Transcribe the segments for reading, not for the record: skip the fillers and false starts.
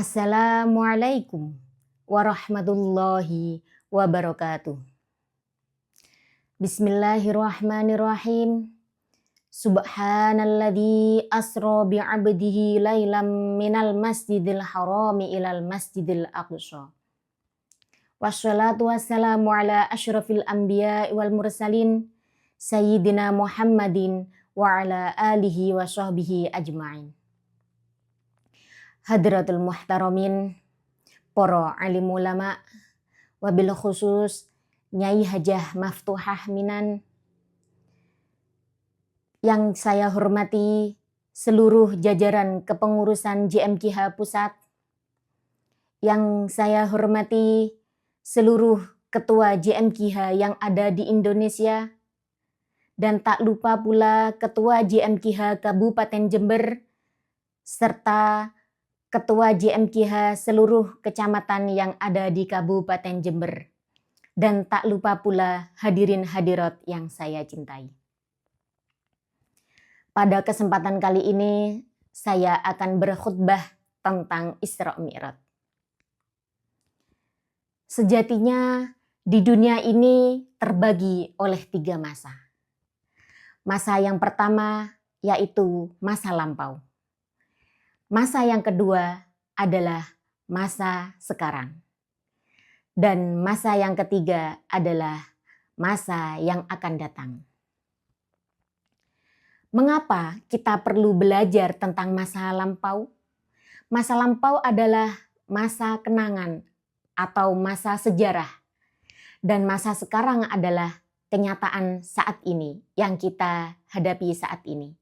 Assalamualaikum warahmatullahi wabarakatuh. Bismillahirrahmanirrahim. Subhanalladzi asra bi'abdihi lailam minal masjidil harami ilal masjidil aqsa. Wassalatu wassalamu ala asyrafil anbiya'i wal mursalin Sayyidina Muhammadin wa ala alihi wa sahbihi ajma'in. Hadratul muhtaramin, para alim ulama, wabil khusus Nyai Hajah Maftuhah Minan, yang saya hormati seluruh jajaran kepengurusan JMKH Pusat, yang saya hormati seluruh ketua JMKH yang ada di Indonesia, dan tak lupa pula ketua JMKH Kabupaten Jember, serta ketua JMKH seluruh kecamatan yang ada di Kabupaten Jember. Dan tak lupa pula hadirin hadirat yang saya cintai. Pada kesempatan kali ini saya akan berkhutbah tentang Isra Mi'raj. Sejatinya di dunia ini terbagi oleh 3 masa. Masa yang pertama yaitu masa lampau. Masa yang kedua adalah masa sekarang. Dan masa yang ketiga adalah masa yang akan datang. Mengapa kita perlu belajar tentang masa lampau? Masa lampau adalah masa kenangan atau masa sejarah. Dan masa sekarang adalah kenyataan saat ini yang kita hadapi saat ini.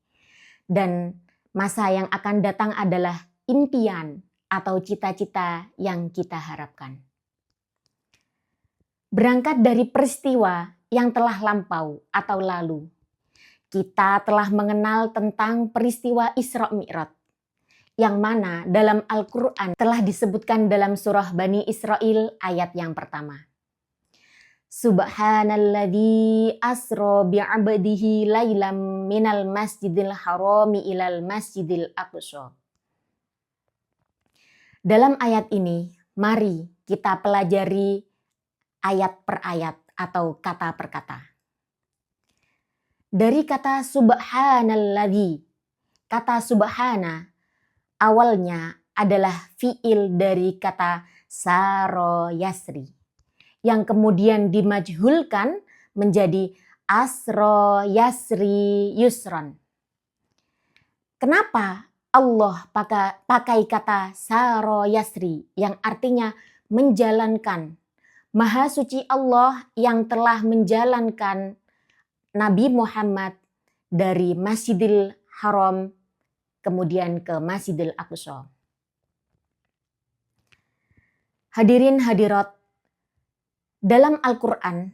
Dan masa yang akan datang adalah impian atau cita-cita yang kita harapkan. Berangkat dari peristiwa yang telah lampau atau lalu, kita telah mengenal tentang peristiwa Isra Mi'raj, yang mana dalam Al-Quran telah disebutkan dalam surah Bani Israil ayat yang pertama. Subhanalladzi asra bi'abdihi lailam minal masjidil harami ilal masjidil aqsa. Dalam ayat ini, mari kita pelajari ayat per ayat atau kata per kata. Dari kata subhanalladzi, kata subhana awalnya adalah fi'il dari kata saro yasri, yang kemudian dimajhulkan menjadi asro yasri yusron. Kenapa Allah pakai kata saro yasri yang artinya menjalankan? Maha suci Allah yang telah menjalankan Nabi Muhammad dari Masjidil Haram kemudian ke Masjidil Aqsa. Hadirin hadirat, dalam Al-Quran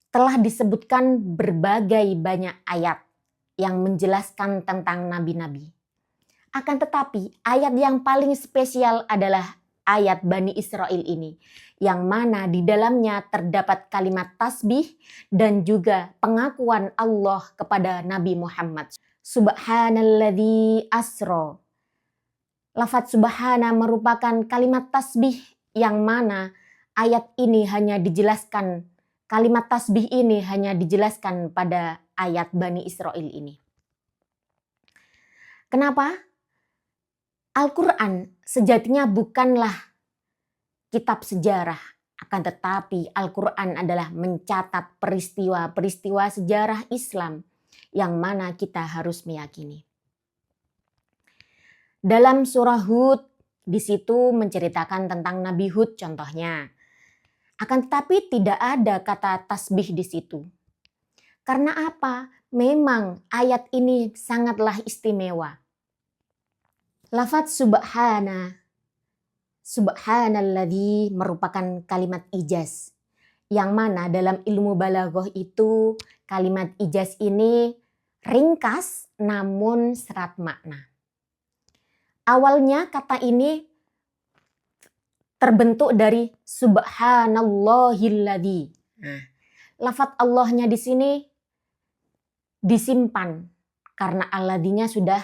telah disebutkan berbagai banyak ayat yang menjelaskan tentang nabi-nabi. Akan tetapi ayat yang paling spesial adalah ayat Bani Israil ini, yang mana di dalamnya terdapat kalimat tasbih dan juga pengakuan Allah kepada Nabi Muhammad. Subhanalladzi asra. Lafaz subhana merupakan kalimat tasbih yang mana ayat ini hanya dijelaskan, kalimat tasbih ini hanya dijelaskan pada ayat Bani Israil ini. Kenapa? Al-Quran sejatinya bukanlah kitab sejarah, akan tetapi Al-Quran adalah mencatat peristiwa-peristiwa sejarah Islam yang mana kita harus meyakini. Dalam surah Hud, di situ menceritakan tentang Nabi Hud contohnya. Akan tetapi tidak ada kata tasbih di situ. Karena apa? Memang ayat ini sangatlah istimewa. Lafaz subhanalladzi merupakan kalimat ijaz, yang mana dalam ilmu balaghah itu kalimat ijaz ini ringkas namun serat makna. Awalnya kata ini terbentuk dari subhanallahilladzi. Lafaz Allahnya di sini disimpan karena alladinya sudah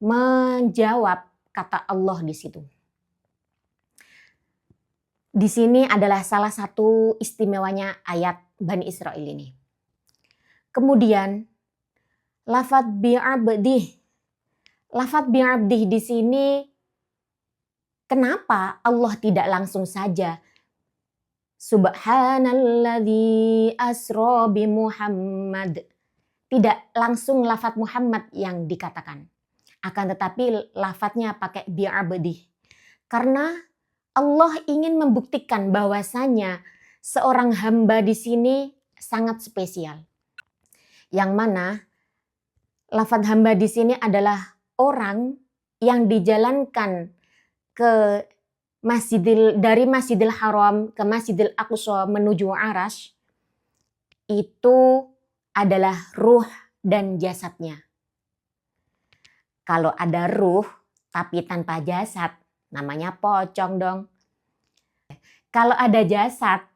menjawab kata Allah di situ. Di sini adalah salah satu istimewanya ayat Bani Israel ini. Kemudian lafadz bi'abdih. Lafadz bi'abdih di sini, kenapa Allah tidak langsung saja Subhanalladzi asra bi Muhammad. Tidak langsung lafadz Muhammad yang dikatakan. Akan tetapi lafadznya pakai bi'abdih. Karena Allah ingin membuktikan bahwasanya seorang hamba di sini sangat spesial. Yang mana lafadz hamba di sini adalah orang yang dijalankan ke dari Masjidil Haram ke Masjidil Aqsa menuju Arash, itu adalah ruh dan jasadnya. Kalau ada ruh tapi tanpa jasad, namanya pocong dong. Kalau ada jasad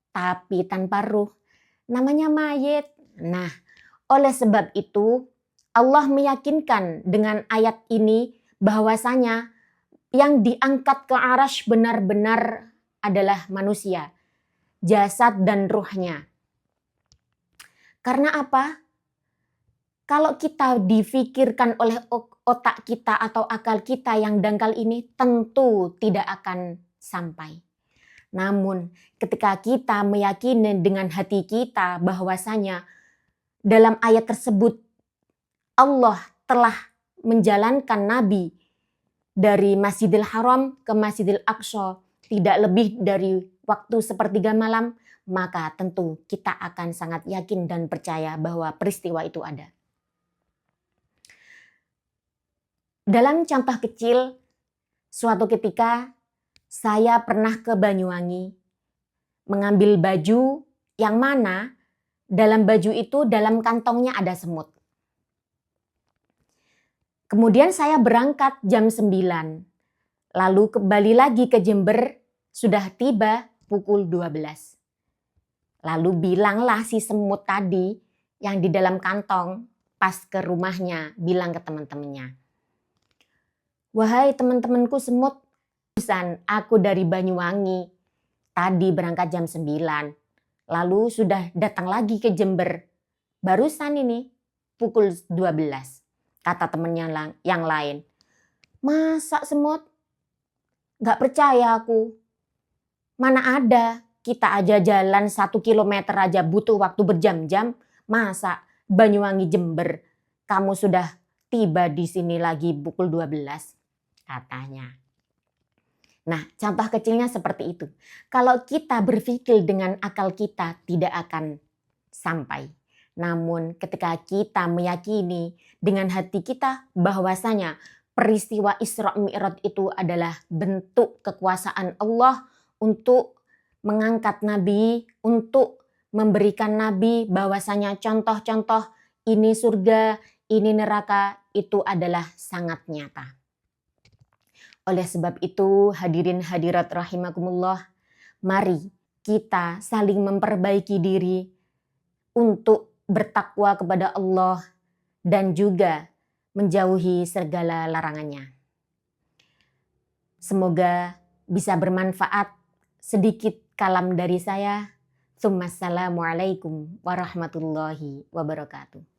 tapi tanpa ruh, namanya mayit. Nah, oleh sebab itu Allah meyakinkan dengan ayat ini bahwasanya yang diangkat ke Arash benar-benar adalah manusia, jasad dan ruhnya. Karena apa? Kalau kita difikirkan oleh otak kita atau akal kita yang dangkal ini, tentu tidak akan sampai. Namun ketika kita meyakini dengan hati kita bahwasanya dalam ayat tersebut Allah telah menjalankan Nabi dari Masjidil Haram ke Masjidil Aqsa tidak lebih dari waktu sepertiga malam, maka tentu kita akan sangat yakin dan percaya bahwa peristiwa itu ada. Dalam contoh kecil, suatu ketika saya pernah ke Banyuwangi mengambil baju yang mana dalam baju itu dalam kantongnya ada semut. Kemudian saya berangkat jam 9, lalu kembali lagi ke Jember, sudah tiba pukul 12. Lalu bilanglah si semut tadi yang di dalam kantong pas ke rumahnya, bilang ke teman-temannya, "Wahai teman-temanku semut, aku dari Banyuwangi, tadi berangkat jam 9, lalu sudah datang lagi ke Jember, barusan ini pukul 12. Kata temannya yang lain, "Masa semut? Gak percaya aku. Mana ada, kita aja jalan 1 kilometer aja butuh waktu berjam-jam. Masa Banyuwangi Jember, kamu sudah tiba di sini lagi pukul 12. Katanya. Nah, contoh kecilnya seperti itu. Kalau kita berpikir dengan akal kita tidak akan sampai. Namun ketika kita meyakini dengan hati kita bahwasanya peristiwa Isra Mi'raj itu adalah bentuk kekuasaan Allah untuk mengangkat Nabi, untuk memberikan Nabi bahwasanya contoh-contoh ini surga, ini neraka, itu adalah sangat nyata. Oleh sebab itu, hadirin hadirat rahimakumullah, mari kita saling memperbaiki diri untuk bertakwa kepada Allah dan juga menjauhi segala larangannya. Semoga bisa bermanfaat. Sedikit kalam dari saya. Assalamualaikum warahmatullahi wabarakatuh.